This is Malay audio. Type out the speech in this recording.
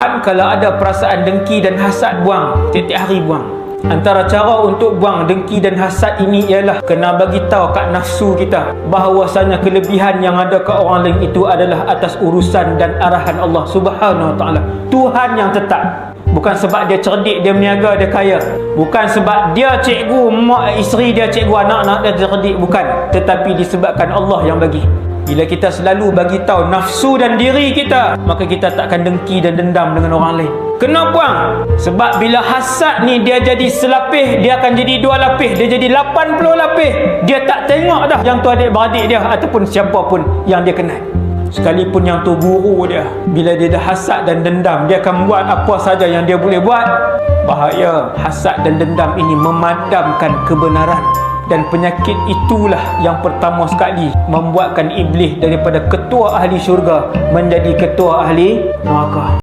Tuhan, kalau ada perasaan dengki dan hasad, buang. Tiap-tiap hari buang. Antara cara untuk buang dengki dan hasad ini ialah kena bagi tahu kat nafsu kita bahawasanya kelebihan yang ada ke orang lain itu adalah atas urusan dan arahan Allah Subhanahu Wa Taala. Tuhan yang tetap. Bukan sebab dia cerdik, dia berniaga, dia kaya. Bukan sebab dia cikgu, mak isteri dia cikgu, anak-anak dia cerdik. Bukan. Tetapi disebabkan Allah yang bagi. Bila kita selalu bagi tahu nafsu dan diri kita, maka kita takkan dengki dan dendam dengan orang lain. Kena buang. Sebab bila hasad ni dia jadi selapis, dia akan jadi 2 lapis, dia jadi 80 lapis. Dia tak tengok dah yang tu adik-beradik dia ataupun siapa pun yang dia kenal. Sekalipun yang tu guru dia, bila dia dah hasad dan dendam, dia akan buat apa saja yang dia boleh buat. Bahaya. Hasad dan dendam ini memadamkan kebenaran. Dan penyakit itulah yang pertama sekali membuatkan iblis daripada ketua ahli syurga menjadi ketua ahli neraka.